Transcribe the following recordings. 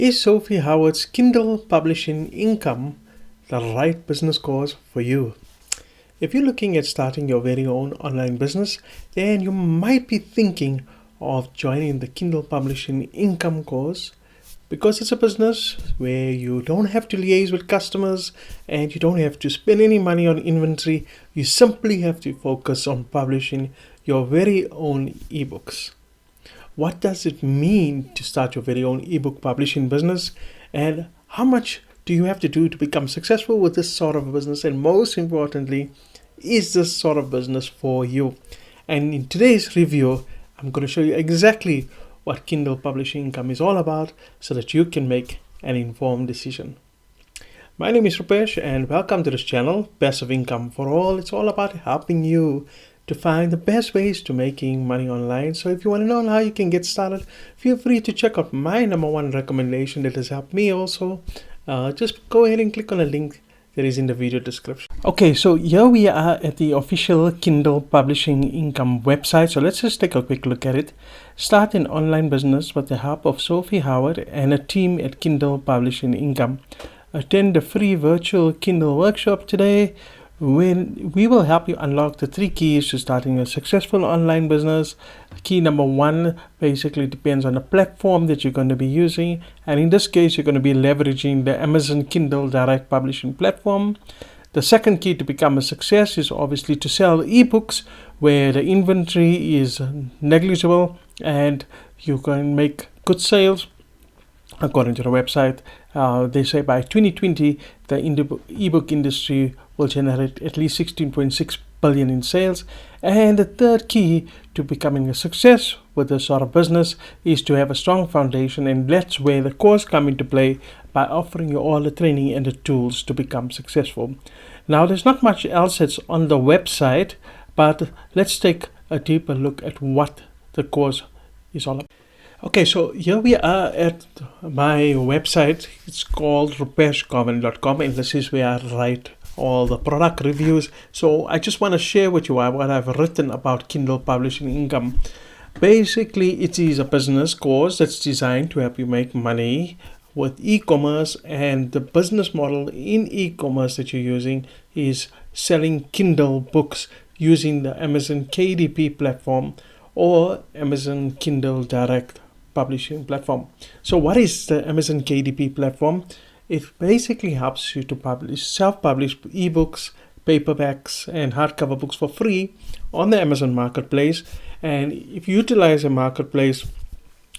Is Sophie Hpward's Kindle Publishing Income the right business course for you? If you're looking at starting your very own online business, then you might be thinking of joining the Kindle Publishing Income course because it's a business where you don't have to liaise with customers and you don't have to spend any money on inventory. You simply have to focus on publishing your very own ebooks. What does it mean to start your very own ebook publishing business, and how much do you have to do to become successful with this sort of business? And most importantly, is this sort of business for you? And in today's review, I'm going to show you exactly what Kindle Publishing Income is all about so that you can make an informed decision. My name is Rupesh and welcome to this channel, Passive Income for All. It's all about helping you to find the best ways to making money online. So if you want to know how you can get started, feel free to check out my #1 recommendation that has helped me also. Just go ahead and click on the link that is in the video description. Okay, so here we are at the official Kindle Publishing Income website. So let's just take a quick look at it. Start an online business with the help of Sophie Hpward and a team at Kindle Publishing Income. Attend the free virtual Kindle workshop today, when we will help you unlock the 3 keys to starting a successful online business. Key number 1 basically depends on the platform that you're going to be using, and in this case you're going to be leveraging the Amazon Kindle direct publishing platform. The second key to become a success is obviously to sell ebooks where the inventory is negligible and you can make good sales. According to the website, they say by 2020 the ebook industry will generate at least 16.6 billion in sales. And the third key to becoming a success with this sort of business is to have a strong foundation, and that's where the course come into play by offering you all the training and the tools to become successful. Now, there's not much else that's on the website, but let's take a deeper look at what the course is all about. Okay, so here we are at my website. It's called rupeshgovan.com, and this is where I write all the product reviews. So I just want to share with you what I've written about Kindle Publishing Income. Basically, it is a business course that's designed to help you make money with e-commerce, and the business model in e-commerce that you're using is selling Kindle books using the Amazon KDP platform or Amazon Kindle Direct Publishing platform. So what is the Amazon KDP platform? It basically helps you to self-publish ebooks, paperbacks, and hardcover books for free on the Amazon marketplace. And if you utilize a marketplace,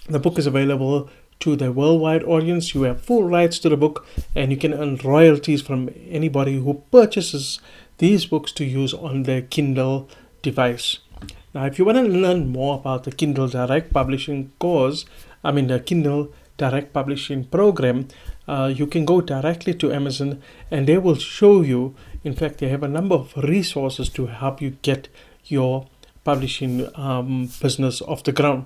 the book is available to the worldwide audience. You have full rights to the book, and you can earn royalties from anybody who purchases these books to use on their Kindle device. Now, if you want to learn more about the Kindle Direct Publishing course, the Kindle Direct Publishing program, you can go directly to Amazon and they will show you. In fact, they have a number of resources to help you get your publishing business off the ground.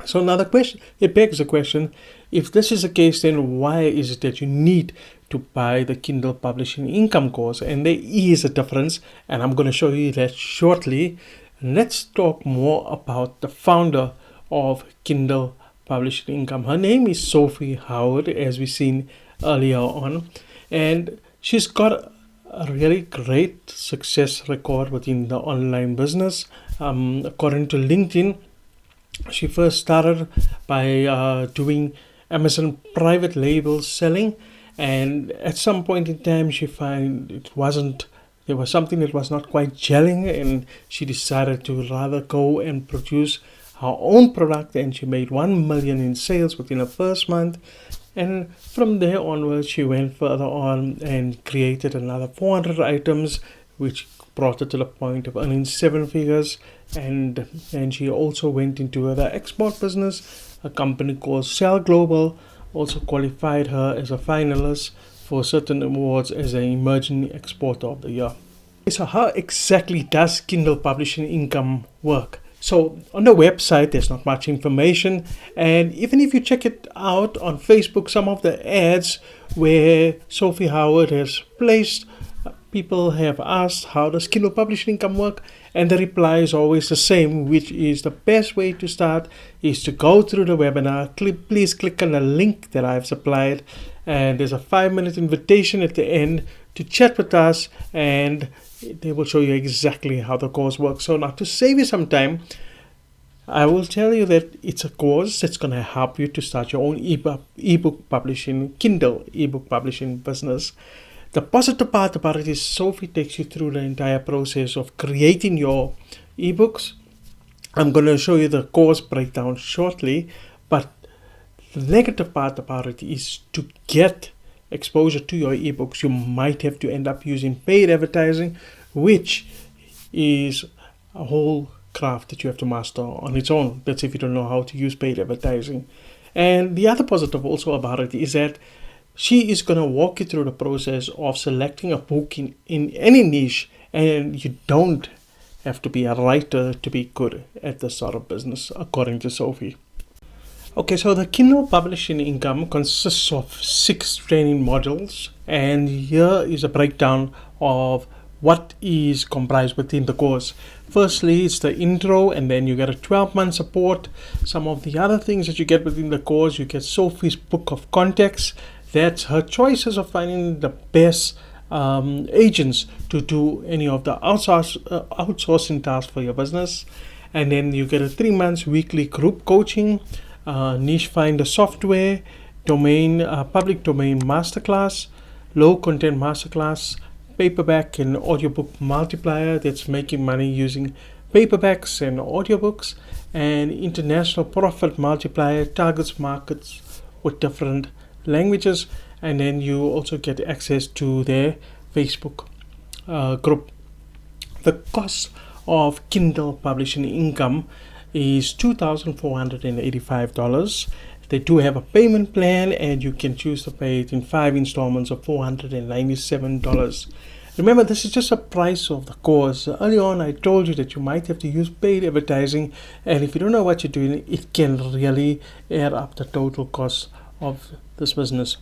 So now it begs the question, if this is the case, then why is it that you need to buy the Kindle Publishing Income course? And there is a difference, and I'm going to show you that shortly. Let's talk more about the founder of Kindle Publishing Income. Her name is Sophie Hpward, as we've seen earlier on, and she's got a really great success record within the online business. According to LinkedIn, she first started by doing Amazon private label selling, and at some point in time she found there was something that was not quite gelling, and she decided to rather go and produce her own product, and she made 1 million in sales within her first month. And from there onwards, she went further on and created another 400 items, which brought her to the point of earning 7 figures. And she also went into the export business. A company called Sell Global also qualified her as a finalist for certain awards as an emerging exporter of the year. So how exactly does Kindle Publishing Income work? So on the website, there's not much information, and even if you check it out on Facebook, some of the ads where Sophie Hpward has placed people have asked, how does Kindle Publishing Income work? And the reply is always the same, which is the best way to start is to go through the webinar. Please click on the link that I've supplied, and there's a 5-minute invitation at the end to chat with us, and they will show you exactly how the course works. So now, to save you some time, I will tell you that it's a course that's going to help you to start your own ebook publishing, Kindle ebook publishing business. The positive part about it is Sophie takes you through the entire process of creating your ebooks. I'm going to show you the course breakdown shortly, but the negative part about it is to get exposure to your ebooks, you might have to end up using paid advertising, which is a whole craft that you have to master on its own. That's if you don't know how to use paid advertising. And the other positive also about it is that she is going to walk you through the process of selecting a book in any niche, and you don't have to be a writer to be good at the start of business, according to Sophie. Okay, so the Kindle Publishing Income consists of 6 training modules, and here is a breakdown of what is comprised within the course. Firstly, it's the intro, and then you get a 12-month support. Some of the other things that you get within the course, you get Sophie's book of contacts. That's her choices of finding the best agents to do any of the outsourcing tasks for your business. And then you get a 3-month weekly group coaching, niche finder software, public domain masterclass, low content masterclass, paperback and audiobook multiplier that's making money using paperbacks and audiobooks, and international profit multiplier targets markets with different languages. And then you also get access to their Facebook group. The cost of Kindle Publishing Income is $2,485. They do have a payment plan, and you can choose to pay it in 5 installments of $497. Remember, this is just a price of the course. Early on, I told you that you might have to use paid advertising, and if you don't know what you're doing, it can really add up the total cost of this business.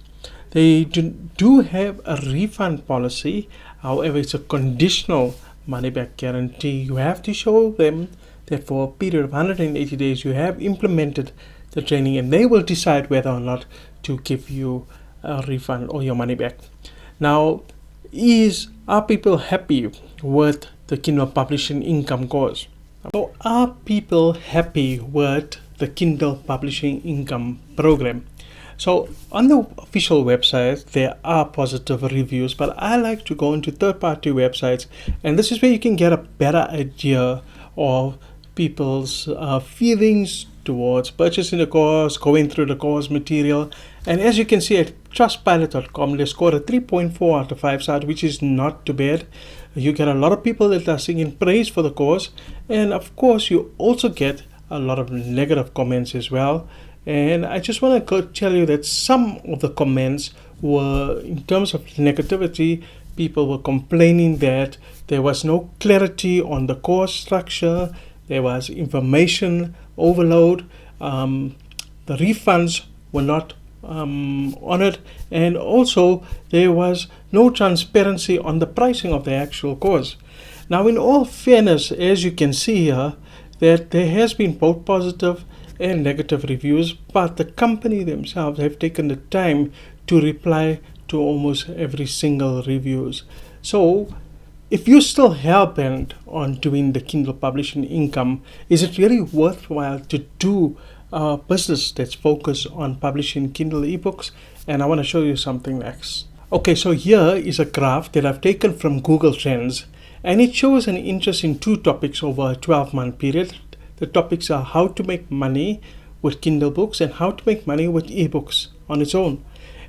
They do have a refund policy. However, it's a conditional money-back guarantee. You have to show them that for a period of 180 days you have implemented the training, and they will decide whether or not to give you a refund or your money back. Now, are people happy with the Kindle Publishing Income course? So, are people happy with the Kindle Publishing Income program? So, on the official website, there are positive reviews, but I like to go into third-party websites, and this is where you can get a better idea of people's feelings towards purchasing the course, going through the course material. And as you can see at trustpilot.com, they scored a 3.4 out of 5 stars, which is not too bad. You get a lot of people that are singing praise for the course, and of course you also get a lot of negative comments as well. And I just want to tell you that some of the comments were, in terms of negativity, people were complaining that there was no clarity on the course structure, there was information overload, the refunds were not honored, and also there was no transparency on the pricing of the actual course. Now, in all fairness, as you can see here, that there has been both positive and negative reviews, but the company themselves have taken the time to reply to almost every single reviews. So if you're still hell-bent on doing the Kindle Publishing Income, is it really worthwhile to do a business that's focused on publishing Kindle ebooks? And I want to show you something next. Okay, so here is a graph that I've taken from Google Trends, and it shows an interest in 2 topics over a 12-month period. The topics are how to make money with Kindle books and how to make money with ebooks on its own.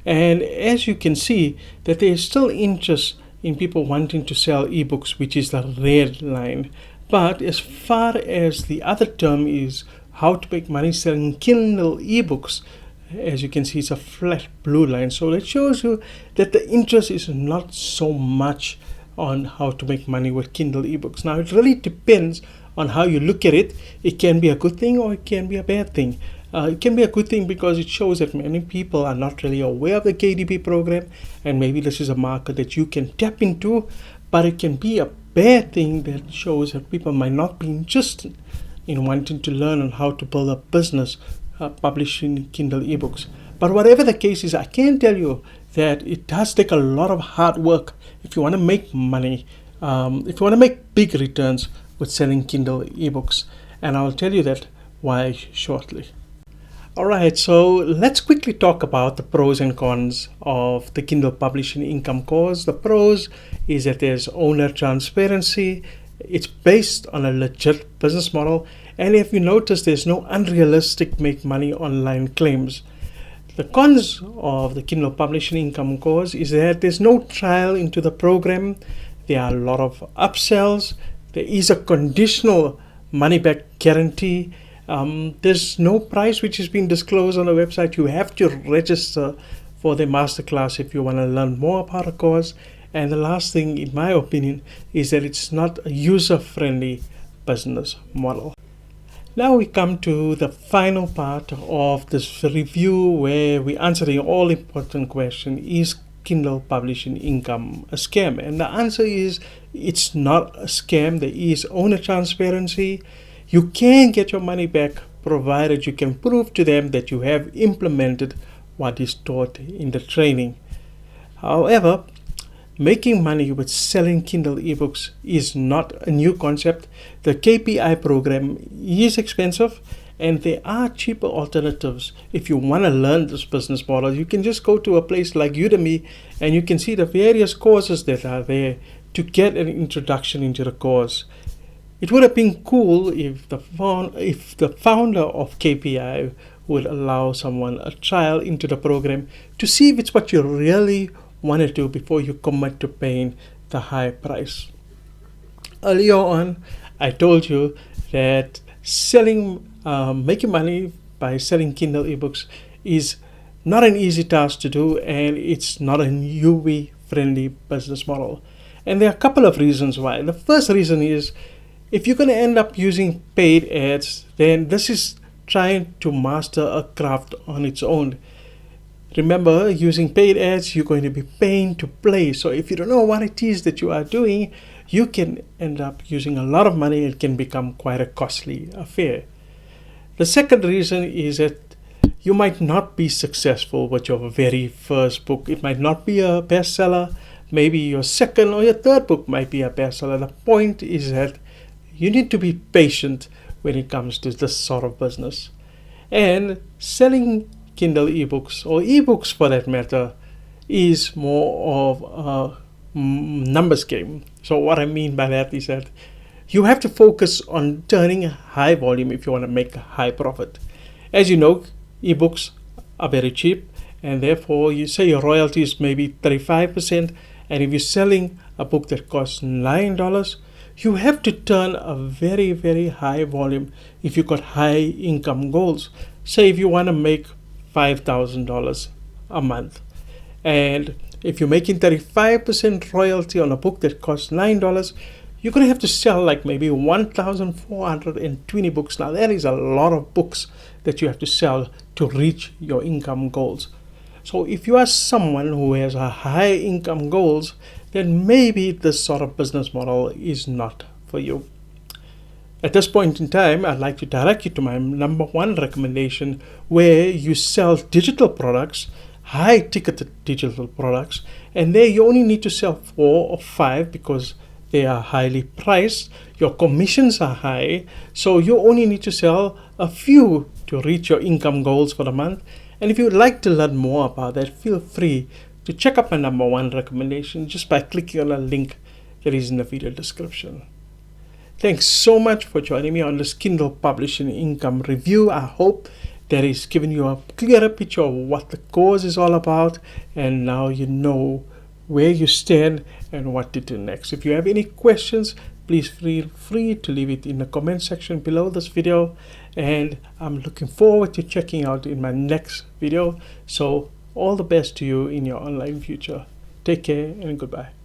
And as you can see, that there is still interest in people wanting to sell ebooks, which is the red line. But as far as the other term is how to make money selling Kindle ebooks, as you can see, it's a flat blue line. So that shows you that the interest is not so much on how to make money with Kindle ebooks. Now, it really depends on how you look at it. It can be a good thing or it can be a bad thing. It can be a good thing because it shows that many people are not really aware of the KDP program, and maybe this is a market that you can tap into. But it can be a bad thing that shows that people might not be interested in wanting to learn on how to build a business publishing Kindle ebooks. But whatever the case is, I can tell you that it does take a lot of hard work if you want to make money, if you want to make big returns with selling Kindle ebooks. And I'll tell you that why shortly. Alright, so let's quickly talk about the pros and cons of the Kindle Publishing Income course. The pros is that there's owner transparency, it's based on a legit business model, and if you notice, there's no unrealistic make money online claims. The cons of the Kindle Publishing Income course is that there's no trial into the program, there are a lot of upsells, there is a conditional money-back guarantee. There's no price which has been disclosed on the website. You have to register for the masterclass if you want to learn more about the course. And the last thing, in my opinion, is that it's not a user-friendly business model. Now we come to the final part of this review where we answer the all-important question: is Kindle Publishing Income a scam? And the answer is it's not a scam. There is owner transparency. You can get your money back provided you can prove to them that you have implemented what is taught in the training. However, making money with selling Kindle ebooks is not a new concept. The KPI program is expensive, and there are cheaper alternatives. If you want to learn this business model, you can just go to a place like Udemy and you can see the various courses that are there to get an introduction into the course. It would have been cool if the founder of KPI would allow someone a trial into the program to see if it's what you really want to do before you commit to paying the high price. Earlier on, I told you that making money by selling Kindle ebooks is not an easy task to do, and it's not a newbie-friendly business model. And there are a couple of reasons why. The first reason is, if you're going to end up using paid ads, then this is trying to master a craft on its own. Remember, using paid ads, you're going to be paying to play. So if you don't know what it is that you are doing, you can end up using a lot of money. It can become quite a costly affair. The second reason is that you might not be successful with your very first book. It might not be a bestseller. Maybe your second or your third book might be a bestseller. The point is that you need to be patient when it comes to this sort of business. And selling Kindle ebooks, or ebooks for that matter, is more of a numbers game. So what I mean by that is that you have to focus on turning high volume if you want to make a high profit. As you know, ebooks are very cheap, and therefore you say your royalty is maybe 35%, and if you're selling a book that costs $9, you have to turn a very, very high volume if you've got high income goals. Say if you want to make $5,000 a month, and if you're making 35% royalty on a book that costs $9, you're going to have to sell like maybe 1,420 books. Now that is a lot of books that you have to sell to reach your income goals. So if you are someone who has a high income goals, then maybe this sort of business model is not for you. At this point in time, I'd like to direct you to my number one recommendation, where you sell digital products, high ticketed digital products, and there you only need to sell 4 or 5 because they are highly priced. Your commissions are high, so you only need to sell a few to reach your income goals for the month. And if you would like to learn more about that, feel free to check out my number one recommendation just by clicking on a link that is in the video description. Thanks so much for joining me on this Kindle Publishing Income review. I hope that it's given you a clearer picture of what the course is all about, and now you know where you stand and what to do next. If you have any questions, please feel free to leave it in the comment section below this video, and I'm looking forward to checking out in my next video. So all the best to you in your online future. Take care and goodbye.